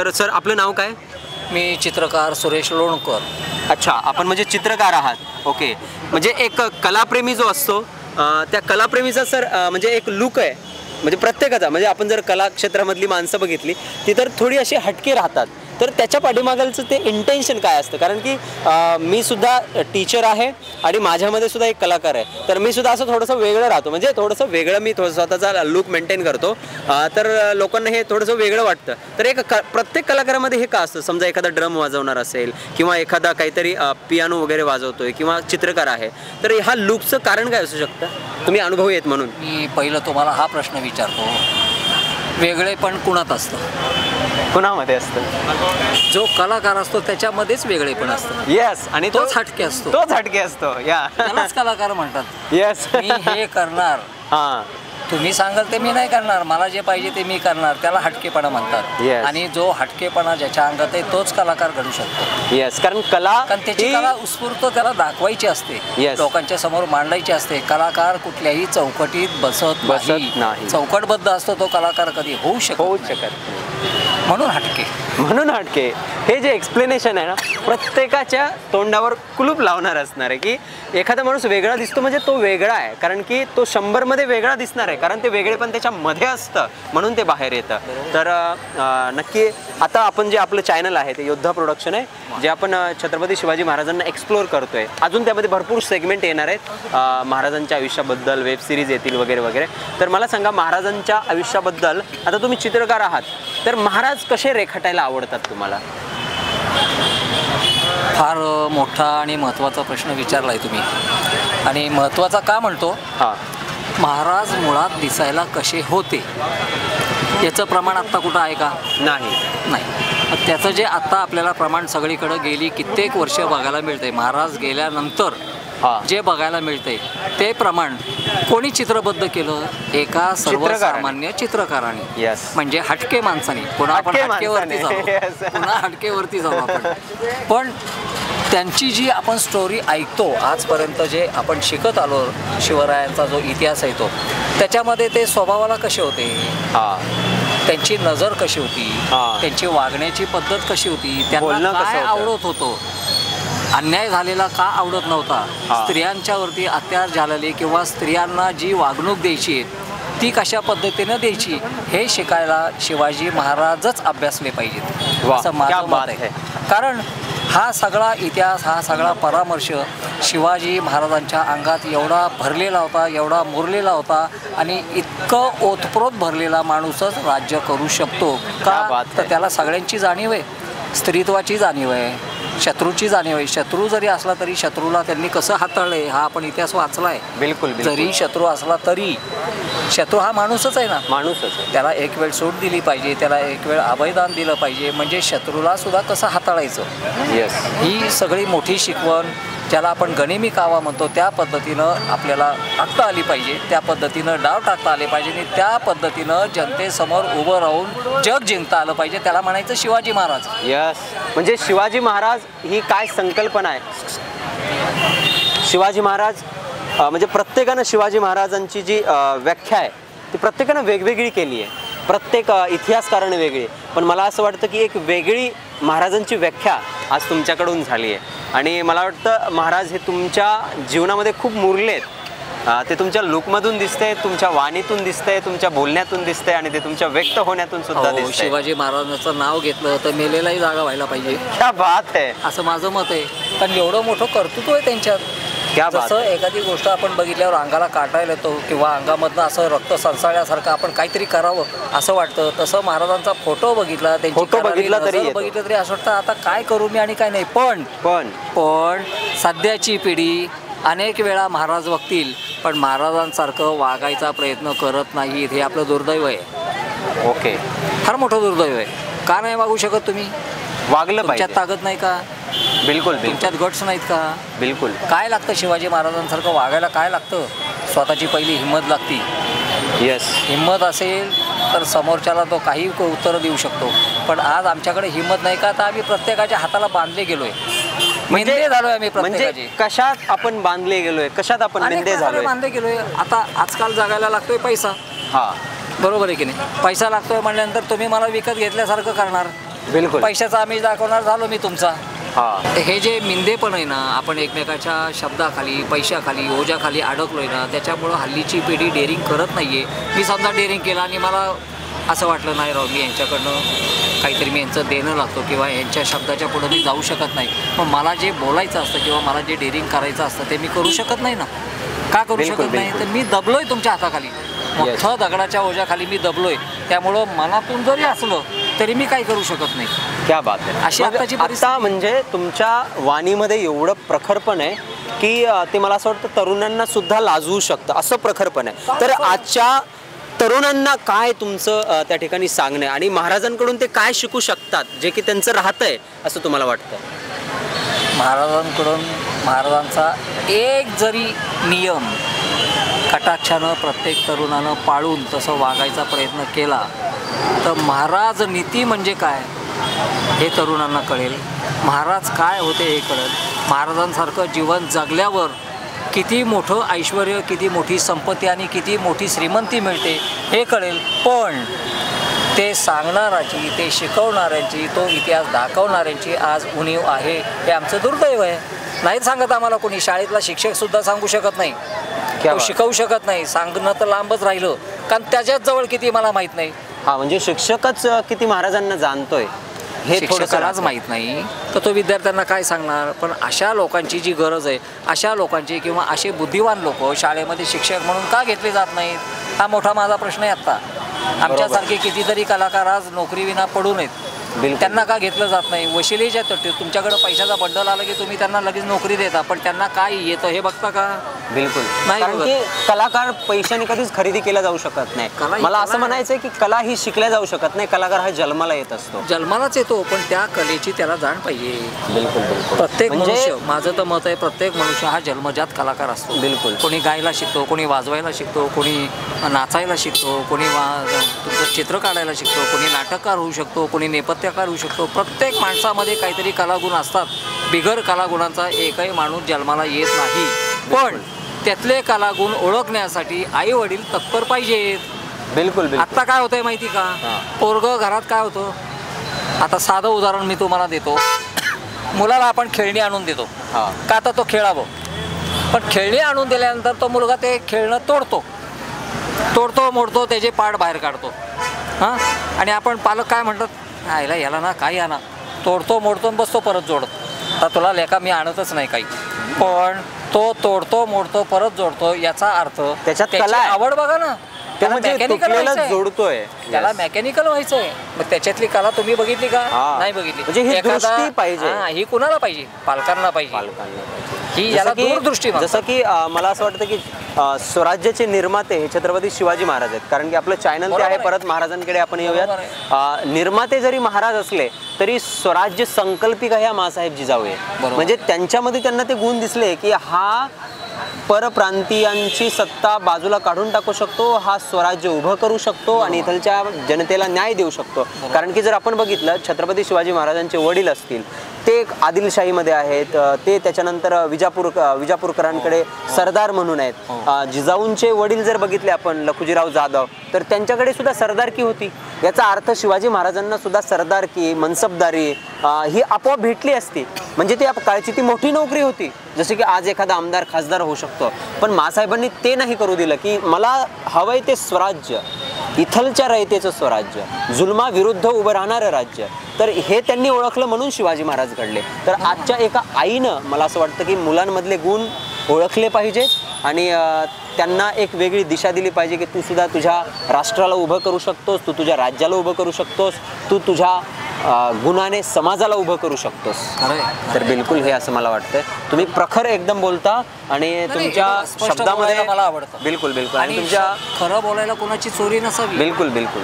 तर सर आपलं नाव काय? मी चित्रकार सुरेश लोणकर. अच्छा, आपण म्हणजे चित्रकार आहात. ओके, म्हणजे एक कलाप्रेमी जो असतो त्या कलाप्रेमीचा सर म्हणजे एक लुक आहे, म्हणजे प्रत्येकाचा, म्हणजे आपण जर कला क्षेत्रामधली माणसं बघितली ती तर थोडी अशी हटके राहतात. तर त्याच्या पाठीमागचं ते इंटेन्शन काय असतं? कारण की मी सुद्धा टीचर आहे आणि माझ्यामध्ये सुद्धा एक कलाकार आहे. तर मी सुद्धा असं थोडंसं वेगळं राहतो, म्हणजे थोडंसं वेगळं मी स्वतःचा लुक मेंटेन करतो. तर लोकांना हे थोडंसं वेगळं वाटतं. तर एक प्रत्येक कलाकारामध्ये हे का असतं? समजा एखादा ड्रम वाजवणार असेल किंवा एखादा काहीतरी पियानो वगैरे वाजवतोय किंवा चित्रकार आहे, तर ह्या लुकचं कारण काय असू शकतं? तुम्ही अनुभवी आहेत म्हणून. मी पहिलं तुम्हाला हा प्रश्न विचारतो, वेगळे पण कुणात असतं? कुणामध्ये असतं? जो कलाकार असतो त्याच्यामध्येच वेगळे पण असतं. येस, आणि तोच हटके असतो. तोच हटके असतो. या त्यालाच कलाकार म्हणतात. येस, मी हे करणार, हां, तुम्ही सांगाल ते मी नाही करणार, मला जे पाहिजे ते मी करणार, त्याला हटकेपणा म्हणतात. Yes. आणि जो हटकेपणा ज्याच्या अंगात आहे तोच कलाकार घडू शकतो. येस, कारण त्याची कला उत्स्फूर्त त्याला दाखवायची असते, Yes. लोकांच्या समोर मांडायची असते. कलाकार कुठल्याही चौकटीत बसत नाही. चौकटबद्ध असतो तो कलाकार, कधी होऊ शकत. म्हणून हटके. हे जे एक्सप्लेनेशन आहे ना, प्रत्येकाच्या तोंडावर कुलूप लावणार असणार आहे की एखादा माणूस वेगळा दिसतो म्हणजे तो वेगळा आहे, कारण की तो 100मध्ये वेगळा दिसणार आहे, कारण ते वेगळे पण त्याच्यामध्ये असतं म्हणून ते बाहेर येतं. तर नक्की आता आपण जे आपलं चॅनल आहे ते योद्धा प्रोडक्शन आहे, जे आपण छत्रपती शिवाजी महाराजांना एक्सप्लोअर करतोय. अजून त्यामध्ये भरपूर सेगमेंट येणार आहेत, महाराजांच्या आयुष्याबद्दल वेब सिरीज येतील वगैरे वगैरे. तर मला सांगा, महाराजांच्या आयुष्याबद्दल, आता तुम्ही चित्रकार आहात, तर महाराज कसे रेखाटायला आवडतात तुम्हाला? फार मोठा आणि महत्त्वाचा प्रश्न विचारलाय तुम्ही. आणि महत्त्वाचा का म्हणतो? हां, महाराज मुळात दिसायला कसे होते याचं प्रमाण आत्ता कुठं आहे का? नाही. त्याचं जे आत्ता आपल्याला प्रमाण सगळीकडं गेली कित्येक वर्ष बघायला मिळते. महाराज गेल्यानंतर जे बघायला मिळते ते प्रमाण कोणी चित्रबद्ध केलं? एका सर्वसामान्य चित्रकाराने, म्हणजे हटके माणसाने. पुन्हा आपण हटकेवरती जाऊ आपण. पण त्यांची जी आपण स्टोरी ऐकतो आजपर्यंत, जे आपण शिकत आलो, शिवरायांचा जो इतिहास आहे तो, त्याच्यामध्ये ते स्वभावाला कसे होते, त्यांची नजर कशी होती, त्यांची वागण्याची पद्धत कशी होती, त्यांना काय आवडत होतं, अन्याय झालेला का आवडत नव्हता, स्त्रियांच्या वरती अत्याचार झालेले किंवा स्त्रियांना जी वागणूक द्यायची ती कशा पद्धतीनं द्यायची, हे शिकायला शिवाजी महाराजच अभ्यासले पाहिजेत असं माझं मत आहे. कारण हा सगळा इतिहास, हा सगळा परामर्श शिवाजी महाराजांच्या अंगात एवढा भरलेला होता, एवढा मुरलेला होता, आणि इतकं ओतप्रोत भरलेला माणूसच राज्य करू शकतो का? तर त्याला सगळ्यांची जाणीव आहे, स्त्रीत्वाची जाणीव आहे, शत्रूची जाणीव आहे. शत्रू जरी असला तरी शत्रूला त्यांनी कसं हाताळलंय हा आपण इतिहास वाचलाय. बिलकुल. जरी शत्रू असला तरी शत्रू हा माणूसच आहे ना, माणूसच. त्याला एक वेळ सूट दिली पाहिजे, त्याला एक वेळ अभयदान दिलं पाहिजे, म्हणजे शत्रूला सुद्धा कसं हाताळायचं. ही सगळी मोठी शिकवण, ज्याला आपण गनिमी कावा म्हणतो, त्या पद्धतीनं आपल्याला टाकता आली पाहिजे, त्या पद्धतीनं डाव टाकता आले पाहिजे, आणि त्या पद्धतीनं जनतेसमोर उभं राहून जग जिंकता आलं पाहिजे. त्याला म्हणायचं शिवाजी महाराज. म्हणजे शिवाजी महाराज ही काय संकल्पना आहे? शिवाजी महाराज म्हणजे प्रत्येकानं शिवाजी महाराजांची जी व्याख्या आहे ती प्रत्येकानं वेगवेगळी केली आहे, प्रत्येक इतिहासकाराने वेगळी. पण मला असं वाटतं की एक वेगळी महाराजांची व्याख्या आज तुमच्याकडून झाली आहे, आणि मला वाटतं महाराज हे तुमच्या जीवनामध्ये खूप मुरलेत. ते तुमच्या लुकमधून दिसतंय, तुमच्या वाणीतून दिसतंय, तुमच्या बोलण्यातून दिसतंय, आणि ते तुमच्या व्यक्त होण्यातून सुद्धा दिसतंय. शिवाजी महाराजांचं नाव घेतलं तर मेलेलाही जागा व्हायला पाहिजे. क्या बात आहे, असं माझं मत आहे. कारण एवढं मोठं कर्तृत्व आहे त्यांच्यात. जसं एखादी गोष्ट आपण बघितल्यावर अंगाला काटायला येतो किंवा अंगामधनं असं रक्त सळसळल्यासारखं आपण काहीतरी करावं असं वाटतं, तसं महाराजांचा फोटो बघितला, त्यांची बघितलं तरी असं वाटतं आता काय करू मी आणि काय नाही. पण सध्याची पिढी अनेक वेळा महाराज बघतील, पण महाराजांसारखं वागायचा प्रयत्न करत नाहीत. हे आपलं दुर्दैव आहे. फार मोठं दुर्दैव आहे. का नाही वागू शकत तुम्ही? वागलं पाहिजे. तुमच्यात ताकद नाही का? बिलकुल. तुमच्यात गट्स नाहीत का? बिलकुल. काय लागतं शिवाजी महाराजांसारखं वागायला? काय लागतं? स्वतःची पहिली हिंमत लागती. हिंमत असेल तर समोरच्याला तो काही उत्तर देऊ शकतो. पण आज आमच्याकडे हिंमत नाही का? तर आम्ही प्रत्येकाच्या हाताला बांधले गेलोय, मेंदे झालोय आम्ही. म्हणजे कशात आपण बांधले गेलोय, कशात आपण मेंदे झालोय, बांधले गेलोय. आता आजकाल जगायला लागतोय पैसा. बरोबर आहे की नाही? पैसा लागतोय म्हणल्यानंतर तुम्ही मला विकत घेतल्यासारखं करणार. बिलकुल. पैशाचा आमिष दाखवणार, झालो मी तुमचा. हा, हे जे मिंदेपण आहे ना, आपण एकमेकाच्या शब्दाखाली, पैशाखाली, ओझ्याखाली अडकलोय ना, त्याच्यामुळं हल्लीची पिढी डेअरिंग करत नाहीये. मी समजा डेअरिंग केला आणि मला असं वाटलं नाही राव, मी यांच्याकडनं काहीतरी मी यांचं देणं लागतो किंवा यांच्या शब्दाच्या पुढं मी जाऊ शकत नाही. मग मला जे बोलायचं असतं किंवा मला जे डेअरिंग करायचं असतं ते मी करू शकत नाही ना. का करू शकत नाही? तर मी दबलोय तुमच्या हाताखाली, मोठं दगडाच्या ओझ्याखाली मी दबलोय. त्यामुळं मनातून जरी असलं तरी मी काही करू शकत नाही. क्या बात आहे. अशी आताची आता म्हणजे तुमच्या वाणीमध्ये एवढं प्रखरपण आहे की ते मला असं वाटतं तरुणांना सुद्धा लाजवू शकतं, असं प्रखरपण आहे. तर आजच्या तरुणांना काय तुमचं त्या ठिकाणी सांगणं आहे आणि महाराजांकडून ते काय शिकू शकतात जे की त्यांचं राहतंय असं तुम्हाला वाटतं? महाराजांकडून महाराजांचा एक जरी नियम कटाक्षानं प्रत्येक तरुणानं पाळून तसं वागायचा प्रयत्न केला तर महाराज नीती म्हणजे काय हे तरुणांना कळेल. महाराज काय होते हे कळेल. महाराजांसारखं जीवन जगल्यावर किती मोठं ऐश्वर, किती मोठी संपत्ती आणि किती मोठी श्रीमंती मिळते हे कळेल. पण ते सांगणाराची, ते शिकवणाऱ्यांची, तो इतिहास दाखवणाऱ्यांची आज उणीव आहे. हे आमचं दुर्दैव आहे. नाही सांगत आम्हाला कोणी. शाळेतला शिक्षकसुद्धा सांगू शकत नाही, तो शिकवू शकत नाही. सांगणं तर लांबच राहिलं, कारण त्याच्याच जवळ किती मला माहीत नाही. हा, म्हणजे शिक्षकच किती महाराजांना जाणतोय हे शिक्षकालाच माहीत नाही तर तो विद्यार्थ्यांना काय सांगणार. पण अशा लोकांची जी गरज आहे, अशा लोकांची किंवा असे बुद्धिवान लोक शाळेमध्ये शिक्षक म्हणून का घेतले जात नाहीत, हा मोठा माझा प्रश्न आहे. आत्ता आमच्यासारखे कितीतरी कलाकार आज नोकरीविना पडून आहेत. त्यांना का घेतलं जात नाही? वशिलेच्या तुमच्याकडे पैशाचा बंडल आला की तुम्ही त्यांना लगेच नोकरी देता, पण त्यांना काय येतं हे बघता का? बिलकुल नाही. कारण की कलाकार पैशाने कधीच खरेदी केला जाऊ शकत नाही. मला असं म्हणायचं आहे की कला ही शिकल्या जाऊ शकत नाही. कलाकार हा जन्माला येत असतो, जन्मालाच येतो, पण त्या कलेची त्याला जाण पाहिजे. बिलकुल बिलकुल. प्रत्येक मनुष्य, माझं तर मत आहे, प्रत्येक मनुष्य हा जन्मजात कलाकार असतो. बिलकुल. कोणी गायला शिकतो, कोणी वाजवायला शिकतो, कोणी नाचायला शिकतो, कोणी तुमचं चित्र काढायला शिकतो, कोणी नाटककार होऊ शकतो, कोणी नेपथ्यकार होऊ शकतो. प्रत्येक माणसामध्ये काहीतरी कलागुण असतात. बिगर कलागुणांचा एकही माणूस जन्माला येत नाही. पण त्यातले कलागुण ओळखण्यासाठी आई वडील तत्पर पाहिजेत. बिलकुल. आता काय होतंय माहिती का? पोरगं घरात काय होतं, आता साधं उदाहरण मी तुम्हाला देतो. मुलाला आपण खेळणी आणून देतो का तर तो खेळावं, पण खेळणी आणून दिल्यानंतर तो मुलगा ते खेळणं तोडतो मोडतो, त्याचे पार्ट बाहेर काढतो. हां, आणि आपण पालक काय म्हणतात, आयला याला ना काही आणा, तोडतो मोडतो बसतो परत जोडत. आता तुला लेखा मी आणतच नाही काही, पण तो तोडतो मोडतो परत जोडतो, याचा अर्थ त्याच्यात कला आहे. आवड बघा ना, त्याला मेकॅनिकल जोडतोय, त्याला मेकॅनिकल व्हायचंय. मग त्याच्यातली कला तुम्ही बघितली का? नाही बघितली. म्हणजे ही दृष्टी पाहिजे. ही कुणाला पाहिजे? पालकांना पाहिजे. ही याला दूरदृष्टी. जसं की मला असं वाटतं की स्वराज्याचे निर्माते हे छत्रपती शिवाजी महाराज आहेत. कारण की आपलं चॅनल ते आहे. परत महाराजांकडे आपण येऊयात. निर्माते जरी महाराज असले तरी स्वराज्य संकल्पिका ह्या माँसाहेब जिजाऊ आहे. म्हणजे त्यांच्यामध्ये त्यांना ते गुण दिसले की हा परप्रांतीयांची सत्ता बाजूला काढून टाकू शकतो, हा स्वराज्य उभं करू शकतो आणि इथलच्या जनतेला न्याय देऊ शकतो. कारण की जर आपण बघितलं, छत्रपती शिवाजी महाराजांचे वडील असतील ते आदिलशाहीमध्ये आहेत, ते त्याच्यानंतर विजापूरकरांकडे सरदार म्हणून आहेत. जिजाऊंचे वडील जर बघितले आपण, लखुजीराव जाधव, तर त्यांच्याकडे सुद्धा सरदारकी होती. याचा अर्थ शिवाजी महाराजांना सुद्धा सरदारकी, मनसबदारी ही आपोआप भेटली असती. म्हणजे ती काळची ती मोठी नोकरी होती. जसे की आज एखादा आमदार खासदार होऊ शकतो, पण माँसाहेबांनी ते नाही करू दिलं की मला हवंय ते स्वराज्य, इथलच्या रयतेचं स्वराज्य, जुलमाविरुद्ध उभं राहणारं राज्य. तर हे त्यांनी ओळखलं म्हणून शिवाजी महाराज घडले. तर आजच्या एका आईनं मला असं वाटतं की मुलांमधले गुण ओळखले पाहिजेत आणि त्यांना एक वेगळी दिशा दिली पाहिजे की तू सुद्धा तुझ्या राष्ट्राला उभं करू शकतोस, तू तुझ्या राज्याला उभं करू शकतोस, तू तुझ्या गुणाने समाजाला उभं करू शकतोस. तर बिलकुल हे असं मला वाटतं. तुम्ही प्रखर एकदम बोलता आणि तुमच्या शब्दामध्ये मला आवडतं. बिलकुल बिलकुल. आणि तुमच्या खरं बोलायला कोणाची चोरी नसावी. बिलकुल बिलकुल.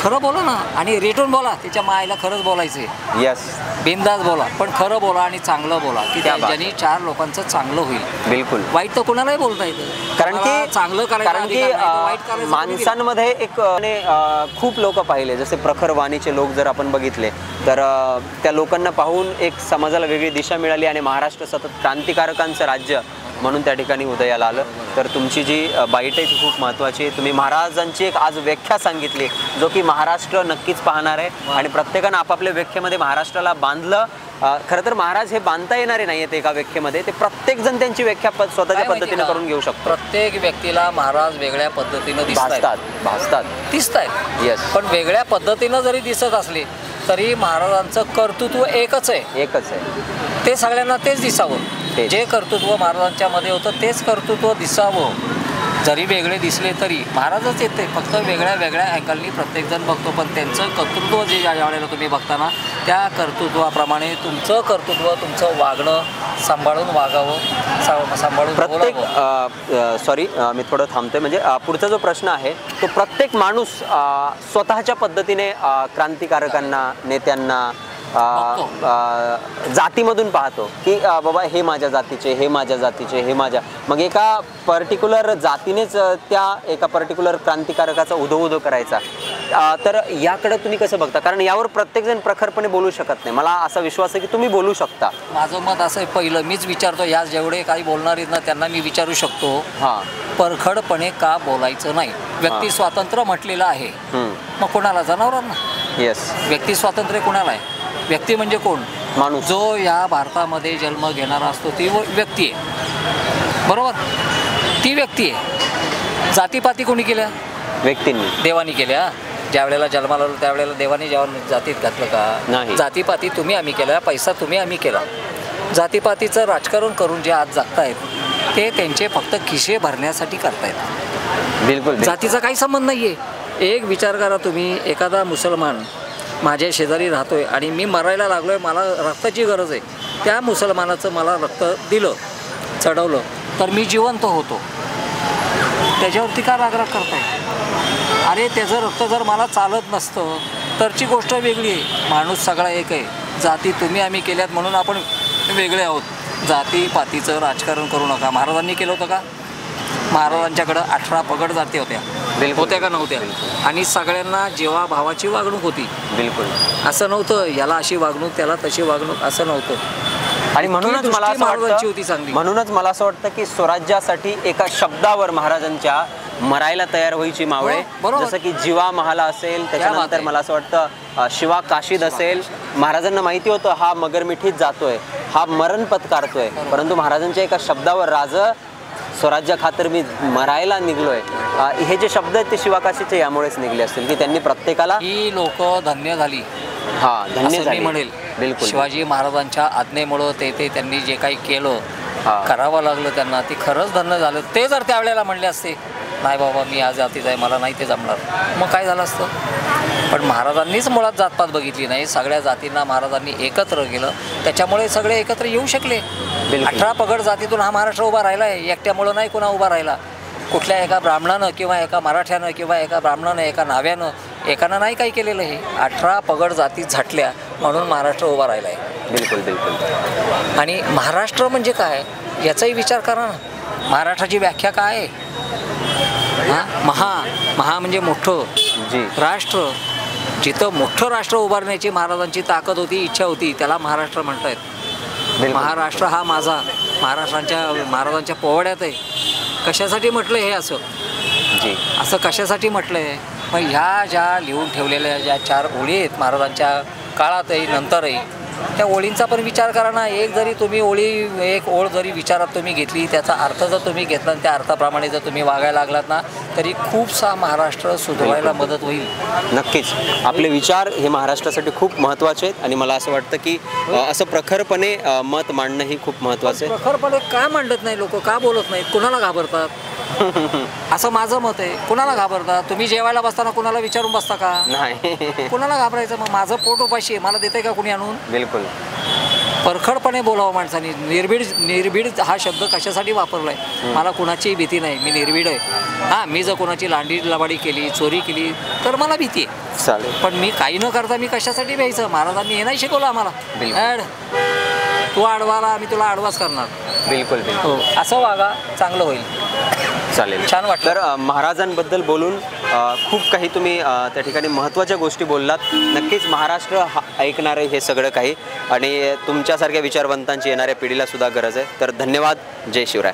खरं बोला ना आणि रेटून बोला. तिच्या मायला खरंच बोलायचंय. यस, बिनधास्त बोला, पण खरं बोला आणि चांगलं बोला की ज्यांनी चार लोकांचं चांगलं होईल. बिलकुल. वाईट तर कोणालाही बोलता येतं. कारण की चांगलं करायचं माणसांमध्ये एक खूप लोक पाहिले, जसे प्रखर वाणीचे लोक जर आपण बघितले तर त्या लोकांना पाहून एक समाजाला वेगळी दिशा मिळाली आणि महाराष्ट्र सतत क्रांतिकारकांचं राज्य म्हणून त्या ठिकाणी उदयाला आलं. तर तुमची जी बाईट आहे ती खूप महत्त्वाची आहे. तुम्ही महाराजांची एक आज व्याख्या सांगितली जो की महाराष्ट्र नक्कीच पाहणार आहे आणि प्रत्येकानं आपापल्या व्याख्येमध्ये महाराष्ट्राला बांधलं. खरं तर महाराज हे बांधता येणारे नाही आहेत एका व्याख्येमध्ये, ते प्रत्येक जण त्यांची व्याख्या स्वतःच्या पद्धतीने करून घेऊ शकतो. प्रत्येक व्यक्तीला महाराज वेगळ्या पद्धतीनं दिसतात. येस. पण वेगळ्या पद्धतीनं जरी दिसत असले तरी महाराजांचं कर्तृत्व एकच आहे. ते सगळ्यांना तेच दिसावं. जे कर्तृत्व महाराजांच्या मध्ये होतं तेच कर्तृत्व दिसावं. जरी वेगळे दिसले तरी महाराजच येते, फक्त वेगळ्या वेगळ्या अँगलनी प्रत्येकजण बघतो. पण त्यांचं कर्तृत्व जे ज्या वेळेला तुम्ही बघताना त्या कर्तृत्वाप्रमाणे तुमचं कर्तृत्व, तुमचं वागणं सांभाळून वागावं, सांभाळून प्रत्येक सॉरी मी थोडं थांबतोय. म्हणजे पुढचा जो प्रश्न आहे तो प्रत्येक माणूस स्वतःच्या पद्धतीने क्रांतिकारकांना, नेत्यांना जातीमधून पाहतो की बाबा हे माझ्या जातीचे, हे माझ्या जातीचे, हे माझ्या, मग एका पर्टिक्युलर जातीनेच त्या एका पर्टिक्युलर क्रांतिकारकाचा उदो करायचा. तर याकडे तुम्ही कसं बघता? कारण यावर प्रत्येकजण प्रखरपणे बोलू शकत नाही. मला असा विश्वास आहे की तुम्ही बोलू शकता. माझं मत असं आहे, पहिलं मीच विचारतो, या जेवढे काही बोलणार आहेत ना त्यांना मी विचारू शकतो, परखडपणे का बोलायचं नाही? व्यक्ती स्वातंत्र्य म्हटलेलं आहे, मग कोणाला? जनावरांना. येस. व्यक्ती स्वातंत्र्य कोणाला आहे? व्यक्ती म्हणजे कोण? माणूस. जो या भारतामध्ये जन्म घेणारा असतो ती व्यक्ती आहे, बरोबर? ती व्यक्ती आहे. जातीपाती कोणी केल्या? व्यक्तींनी, देवानी केल्या. ज्या वेळेला जन्माला आलो त्यावेळेला देवाने जेव्हा जातीत घातलं का? नाही. जातीपाती तुम्ही आम्ही केला, पैसा तुम्ही आम्ही केला. जातीपातीचं राजकारण करून जे आज जगतायत ते त्यांचे फक्त खिसे भरण्यासाठी करतायत. बिलकुल. जातीचा काही संबंध नाही आहे. एक विचार करा तुम्ही, एखादा मुसलमान माझ्या शेजारी राहतोय आणि मी मरायला लागलोय, मला रक्ताची गरज आहे, त्या मुसलमानाचं मला रक्त दिलं, चढवलं, तर मी जिवंत होतो. त्याच्यावरती का रागराग करताय? अरे त्याचं रक्त जर मला चालत नसतं तरची गोष्ट वेगळी आहे. माणूस सगळा एक आहे. जाती तुम्ही आम्ही केल्यात म्हणून आपण वेगळे आहोत. जातीपातीचं राजकारण करू नका. महाराजांनी केलं होतं का? महाराजांच्याकडं 18 पगड जाती होत्या का नव्हत्या? आणि सगळ्यांना जेव्हा भावाची वागणूक होती. बिलकुल. असं नव्हतं याला अशी वागणूक त्याला तशी वागणूक, असं नव्हतं. आणि म्हणूनच मला असं वाटतं की स्वराज्यासाठी एका शब्दावर महाराजांच्या मरायला तयार व्हायची मावळे. जसं की जीवा महाला असेल, त्याच्यानंतर मला असं वाटतं शिवा काशीद असेल. महाराजांना माहिती होतं हा मगरमिठीत जातोय, हा मरण पत्कारतोय, परंतु महाराजांच्या एका शब्दावर राज स्वराज्या खातर मी मरायला निघलोय, हे जे शब्द आहेत ते शिवाकाशीचे यामुळेच निघले असतील की त्यांनी प्रत्येकाला, ही लोक धन्य झाली. धन्य झाली म्हणेल. बिलकुल. शिवाजी महाराजांच्या आज्ञेमुळं ते त्यांनी जे काही केलं, करावं लागलं त्यांना, ते खरंच धन्य झालं. ते जर त्यावेळेला म्हणले असते नाही बाबा मी आज जातीच आहे, मला नाही ते जमणार, मग काय झालं असतं? पण महाराजांनीच मुळात जातपात बघितली नाही. सगळ्या जातींना महाराजांनी एकत्र केलं, त्याच्यामुळे सगळे एकत्र येऊ शकले. 18 पगड जातीतून हा महाराष्ट्र उभा राहिला आहे. एकट्यामुळं नाही कोणा उभा राहिला. कुठल्या एका ब्राह्मणानं किंवा एका मराठ्यानं किंवा एका ब्राह्मणानं एका नाव्यानं एकानं नाही काही केलेलं. हे 18 पगड जाती झटल्या म्हणून महाराष्ट्र उभा राहिला आहे. बिलकुल बिलकुल. आणि महाराष्ट्र म्हणजे काय याचाही विचार करा ना. महाराष्ट्राची व्याख्या काय आहे? महा म्हणजे मोठं राष्ट्र. जिथं मोठं राष्ट्र उभारण्याची महाराजांची ताकद होती, इच्छा होती, त्याला महाराष्ट्र म्हणतायत. महाराष्ट्र हा माझा महाराजांच्या पोवाड्यात आहे. कशासाठी म्हटलं हे असं कशासाठी म्हटलं आहे? मग ह्या ज्या लिहून ठेवलेल्या ज्या 4 ओळी आहेत महाराजांच्या काळातही नंतरही, त्या ओळींचा पण विचार करा ना. एक जरी तुम्ही एक ओळ जरी विचारात तुम्ही घेतली, त्याचा अर्थ जर तुम्ही घेतला आणि त्या अर्थाप्रमाणे जर तुम्ही वागायला लागलात ना, तरी खूपसा महाराष्ट्र सुधारायला मदत होईल. नक्कीच. आपले विचार हे महाराष्ट्रासाठी खूप महत्त्वाचे आहेत आणि मला असं वाटतं की असं प्रखरपणे मत मांडणं ही खूप महत्त्वाचं आहे. प्रखरपणे का मांडत नाही लोक? का बोलत नाहीत? कुणाला घाबरतात? असं माझं मत आहे. कुणाला घाबरतात? तुम्ही जेवायला बसताना कुणाला विचारून बसता का? नाही. कुणाला घाबरायचं? मग माझं पोट उपाशी आहे, मला देतंय का कुणी आणून? बिलकुल. परखडपणे बोलावं माणसाने. निर्भीड हा शब्द कशासाठी वापरलाय? मला कुणाचीही भीती नाही, मी निर्भीड आहे. मी जर कोणाची लांडी लबाडी केली, चोरी केली तर मला भीती आहे. चालेल. पण मी काही न करता मी कशासाठी भ्यायचं? महाराजांनी हे नाही शिकवलं आम्हाला. तू आडवाला, मी तुला आडवाच करणार. बिलकुल बिलकुल. असं वागा, चांगलं होईल. चालेल, छान वाटलं. तर महाराजांबद्दल बोलून खूप काही तुम्ही त्या ठिकाणी महत्त्वाच्या गोष्टी बोललात. नक्कीच महाराष्ट्र ऐकणार आहे हे सगळं काही, आणि तुमच्यासारख्या विचारवंतांची येणाऱ्या पिढीला सुद्धा गरज आहे. तर धन्यवाद. जय शिवराय.